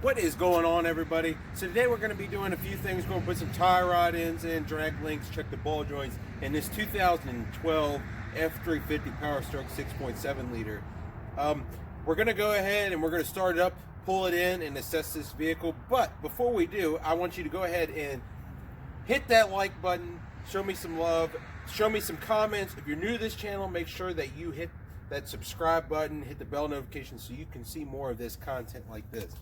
What is going on, everybody? So today we're going to be doing a few things. We're going to put some tie rod ends in, drag links, check the ball joints in this 2012 F350 Power Stroke 6.7 liter. We're going to go ahead and we're going to start it up, pull it in, and assess this vehicle. But before we do, I want you to go ahead and hit that like button, show me some love, show me some comments. If you're new to this channel, make sure that you hit that subscribe button, hit the bell notification so you can see more of this content like this.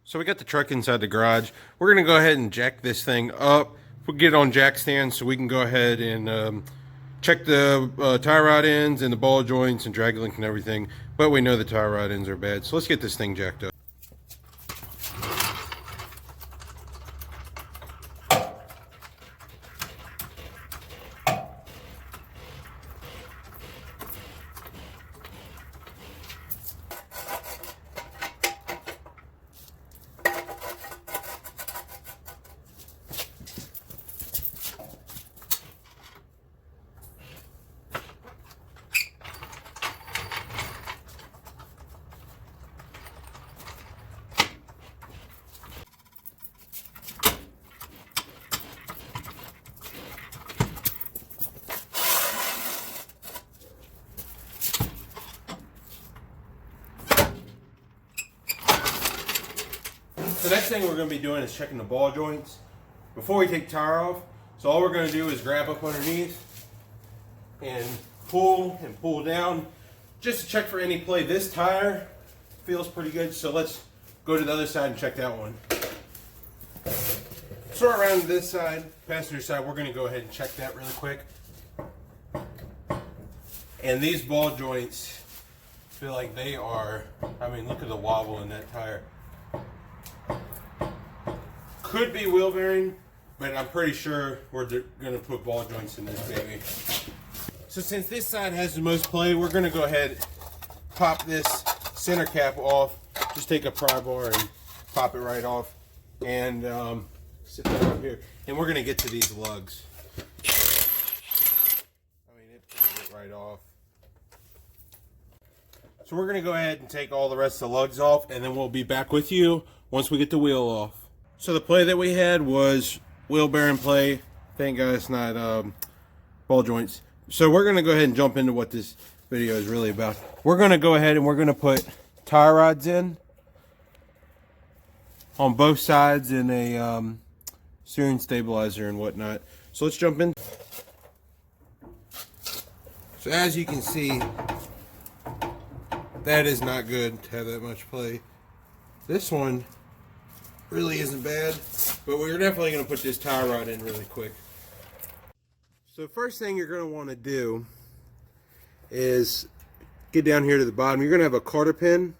So we got the truck inside the garage. We're going to go ahead and jack this thing up. We'll get it on jack stands so we can go ahead and check the tie rod ends and the ball joints and drag link and everything. But we know the tie rod ends are bad. So let's get this thing jacked up. The next thing we're going to be doing is checking the ball joints before we take the tire off. So all we're going to do is grab up underneath and pull down just to check for any play. This tire feels pretty good, so let's go to the other side and check that one. So around this side, passenger side, we're going to go ahead and check that really quick. And these ball joints feel like they are, I mean, look at the wobble in that tire. Could be wheel bearing, but I'm pretty sure we're going to put ball joints in this baby. So since this side has the most play, we're going to go ahead and pop this center cap off. Just take a pry bar and pop it right off and sit that up here. And we're going to get to these lugs. I mean, it pulls it right off. So we're going to go ahead and take all the rest of the lugs off, and then we'll be back with you once we get the wheel off. So the play that we had was wheel bearing play. Thank God it's not ball joints. So we're going to go ahead and jump into what this video is really about. We're going to go ahead and we're going to put tie rods in on both sides in a steering stabilizer and whatnot. So let's jump in. So as you can see, that is not good to have that much play. This one really isn't bad, but we're definitely going to put this tie rod in really quick. So first thing you're going to want to do is get down here to the bottom. You're going to have a cotter pin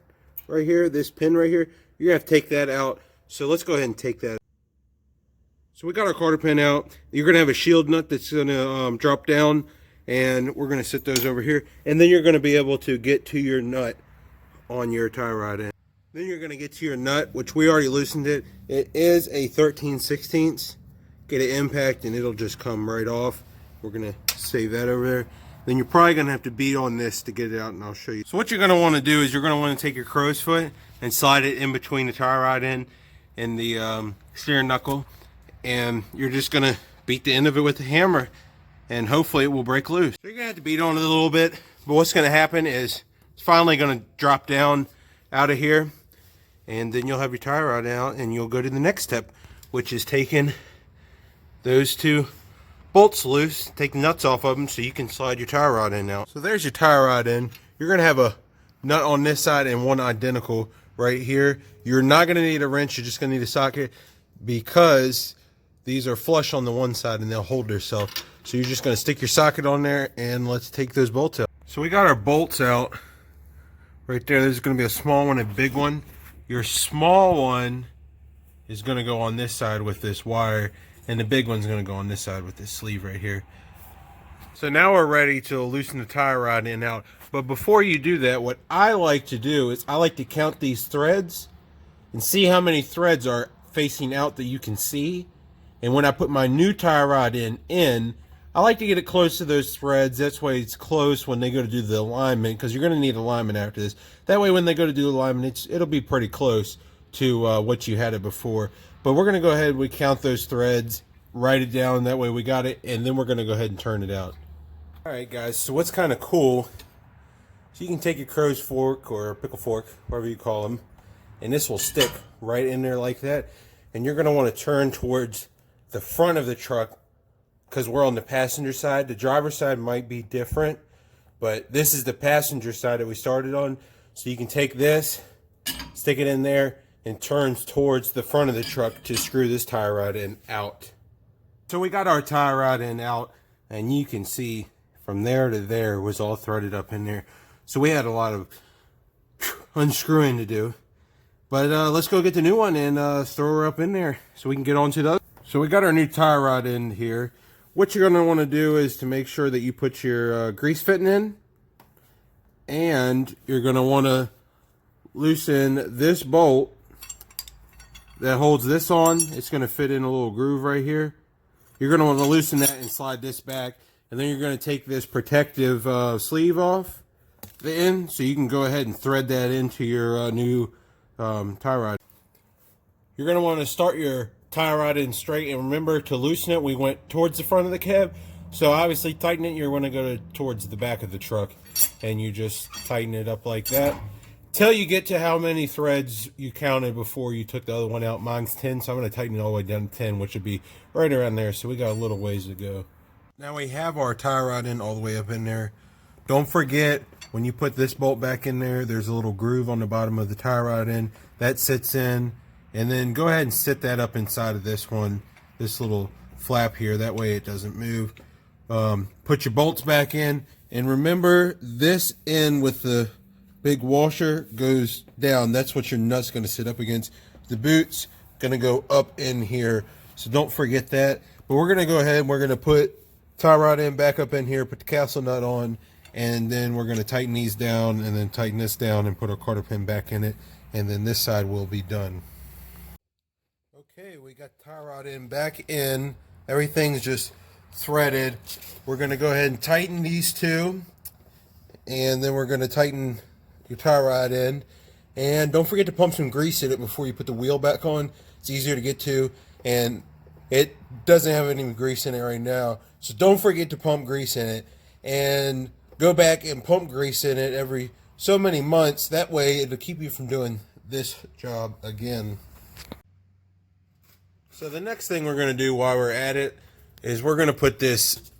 right here, this pin right here. You're going to have to take that out. So let's go ahead and take that. So we got our cotter pin out. You're going to have a shield nut that's going to drop down, and we're going to sit those over here. And then you're going to be able to get to your nut on your tie rod end. Then you're going to get to your nut, which we already loosened it. It is a 13/16. Get an impact and it'll just come right off. We're going to save that over there. Then you're probably going to have to beat on this to get it out, and I'll show you. So what you're going to want to do is you're going to want to take your crow's foot and slide it in between the tie rod end and the steering knuckle. And you're just going to beat the end of it with a hammer, and hopefully it will break loose. So you're going to have to beat on it a little bit, but what's going to happen is it's finally going to drop down out of here. And then you'll have your tie rod out, and you'll go to the next step, which is taking those two bolts loose, take the nuts off of them so you can slide your tie rod in now. So there's your tie rod in. You're going to have a nut on this side and one identical right here. You're not going to need a wrench. You're just going to need a socket because these are flush on the one side and they'll hold themselves. So you're just going to stick your socket on there, and let's take those bolts out. So we got our bolts out right there. There's going to be a small one and a big one. Your small one is going to go on this side with this wire, and the big one's going to go on this side with this sleeve right here. So now we're ready to loosen the tie rod in and out. But before you do that, what I like to do is I like to count these threads and see how many threads are facing out that you can see. And when I put my new tie rod in, I like to get it close to those threads. That's why it's close when they go to do the alignment, because you're going to need alignment after this. That way when they go to do alignment, it'll be pretty close to what you had it before. But we're going to go ahead and we count those threads, write it down, that way we got it, and then we're going to go ahead and turn it out. Alright guys, so what's kind of cool, so you can take your crow's fork or pickle fork, whatever you call them, and this will stick right in there like that. And you're going to want to turn towards the front of the truck, because we're on the passenger side. The driver's side might be different, but this is the passenger side that we started on. So you can take this, stick it in there, and turns towards the front of the truck to screw this tie rod in out. So we got our tie rod in out, and you can see from there to there was all threaded up in there. So we had a lot of unscrewing to do. But let's go get the new one and throw her up in there so we can get on to the other. So we got our new tie rod in here. What you're going to want to do is to make sure that you put your grease fitting in. And you're going to want to loosen this bolt that holds this on. It's going to fit in a little groove right here. You're going to want to loosen that and slide this back. And then you're going to take this protective sleeve off the end, so you can go ahead and thread that into your new tie rod. You're going to want to start your tie rod in straight, and remember to loosen it. We went towards the front of the cab, so obviously tighten it. You're going to go towards the back of the truck, and you just tighten it up like that till you get to how many threads you counted before you took the other one out. Mine's 10, so I'm going to tighten it all the way down to 10, which would be right around there. So we got a little ways to go. Now we have our tie rod in all the way up in there. Don't forget, when you put this bolt back in there, there's a little groove on the bottom of the tie rod in. That sits in. And then go ahead and sit that up inside of this one, this little flap here. That way it doesn't move. Put your bolts back in. And remember, this end with the big washer goes down. That's what your nut's going to sit up against. The boot's going to go up in here. So don't forget that. But we're going to go ahead and we're going to put tie rod in back up in here, put the castle nut on, and then we're going to tighten these down and then tighten this down and put our quarter pin back in it, and then this side will be done. Okay, we got tie rod in back in, everything's just threaded. We're going to go ahead and tighten these two, and then we're going to tighten your tie rod in. And don't forget to pump some grease in it before you put the wheel back on. It's easier to get to, and it doesn't have any grease in it right now. So don't forget to pump grease in it, and go back and pump grease in it every so many months. That way it'll keep you from doing this job again. So the next thing we're going to do while we're at it is we're going to put this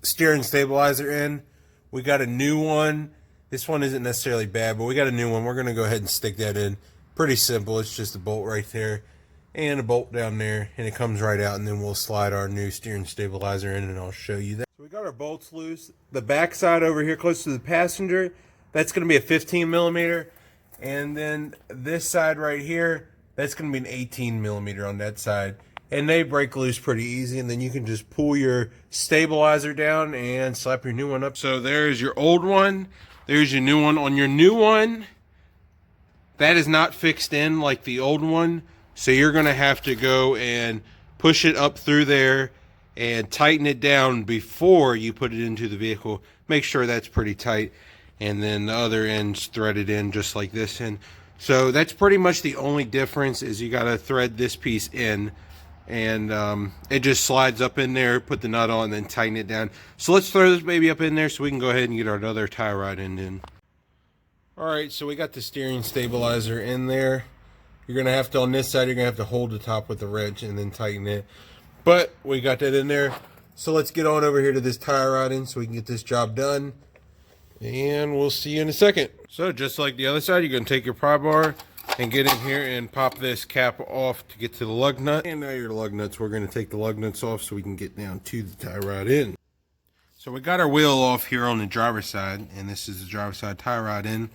steering stabilizer in. We got a new one. This one isn't necessarily bad, but we got a new one. We're going to go ahead and stick that in. Pretty simple. It's just a bolt right there and a bolt down there, and it comes right out, and then we'll slide our new steering stabilizer in, and I'll show you that. So we got our bolts loose. The back side over here close to the passenger, that's going to be a 15 millimeter, and then this side right here, that's going to be an 18 millimeter on that side, and they break loose pretty easy, and then you can just pull your stabilizer down and slap your new one up. So there's your old one, there's your new one. On your new one, that is not fixed in like the old one. So you're going to have to go and push it up through there and tighten it down before you put it into the vehicle. Make sure that's pretty tight. And then the other end's threaded in just like this. And so that's pretty much the only difference, is you got to thread this piece in. And it just slides up in there, put the nut on, and then tighten it down. So let's throw this baby up in there so we can go ahead and get our other tie rod end in. Alright, so we got the steering stabilizer in there. You're going to have to, on this side, you're going to have to hold the top with the wrench and then tighten it. But we got that in there. So let's get on over here to this tie rod in so we can get this job done. And we'll see you in a second. So just like the other side, you're going to take your pry bar and get in here and pop this cap off to get to the lug nut. And now your lug nuts, we're going to take the lug nuts off so we can get down to the tie rod in. So we got our wheel off here on the driver's side, and this is the driver's side tie rod in.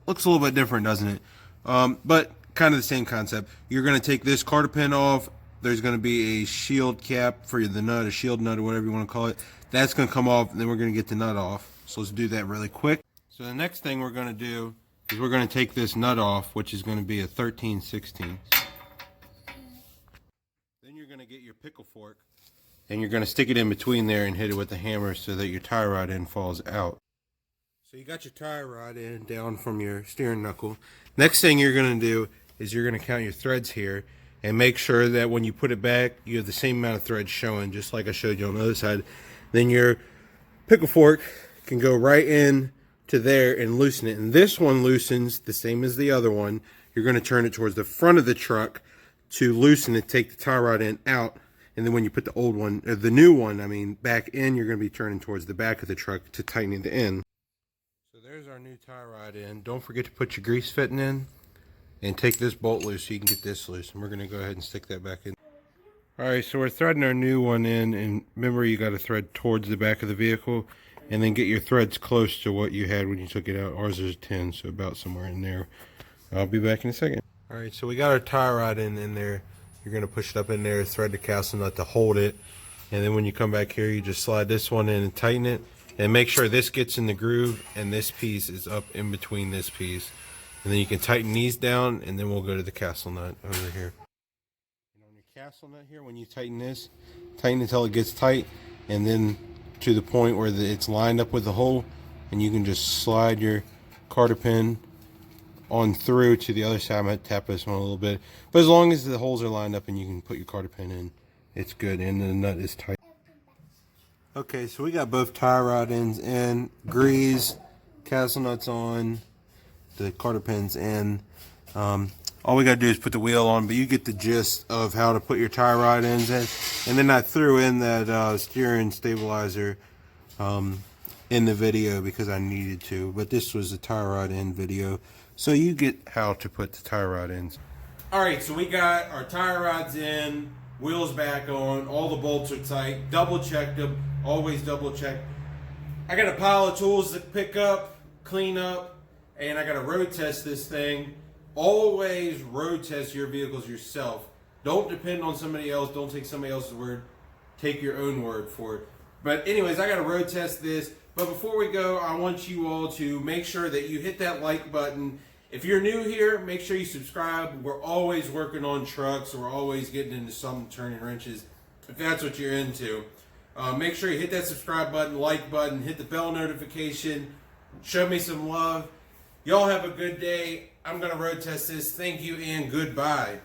Looks a little bit different, doesn't it? But kind of the same concept. You're going to take this quarter pin off. There's going to be a shield cap for the nut, a shield nut or whatever you want to call it. That's going to come off, and then we're going to get the nut off. So let's do that really quick. So the next thing we're going to do is we're going to take this nut off, which is going to be a 13/16. Then you're going to get your pickle fork, and you're going to stick it in between there and hit it with the hammer so that your tie rod end falls out. So you got your tie rod end down from your steering knuckle. Next thing you're going to do is you're going to count your threads here and make sure that when you put it back, you have the same amount of threads showing, just like I showed you on the other side. Then your pickle fork can go right in to there and loosen it. And this one loosens the same as the other one. You're going to turn it towards the front of the truck to loosen it, take the tie rod end out. And then when you put the old one, or the new one, I mean, back in, you're going to be turning towards the back of the truck to tighten the end. So there's our new tie rod end. Don't forget to put your grease fitting in and take this bolt loose so you can get this loose. And we're going to go ahead and stick that back in. Alright, so we're threading our new one in, and remember you got to thread towards the back of the vehicle and then get your threads close to what you had when you took it out. Ours is 10, so about somewhere in there. I'll be back in a second. Alright, so we got our tie rod in there. You're going to push it up in there, thread the castle nut to hold it, and then when you come back here, you just slide this one in and tighten it, and make sure this gets in the groove and this piece is up in between this piece. And then you can tighten these down, and then we'll go to the castle nut over here. And on your castle nut here, when you tighten this, tighten until it gets tight, and then to the point where it's lined up with the hole, and you can just slide your quarter pin on through to the other side. I might tap this one a little bit, but as long as the holes are lined up and you can put your quarter pin in, it's good, and the nut is tight. Okay, so we got both tie rod ends in, grease, castle nuts on, the quarter pins in. All we gotta do is put the wheel on, but you get the gist of how to put your tie rod ends in. And then I threw in that steering stabilizer in the video because I needed to, but this was a tie rod end video, so you get how to put the tie rod ends. Alright, so we got our tie rods in, wheels back on, all the bolts are tight, double checked them, always double check. I got a pile of tools to pick up, clean up, and I got to road test this thing. Always road test your vehicles yourself. Don't depend on somebody else. Don't take somebody else's word. Take your own word for it. But anyways, I got to road test this. But before we go, I want you all to make sure that you hit that like button. If you're new here, make sure you subscribe. We're always working on trucks. We're always getting into something, turning wrenches. If that's what you're into. Make sure you hit that subscribe button, like button, hit the bell notification. Show me some love. Y'all have a good day. I'm going to road test this. Thank you and goodbye.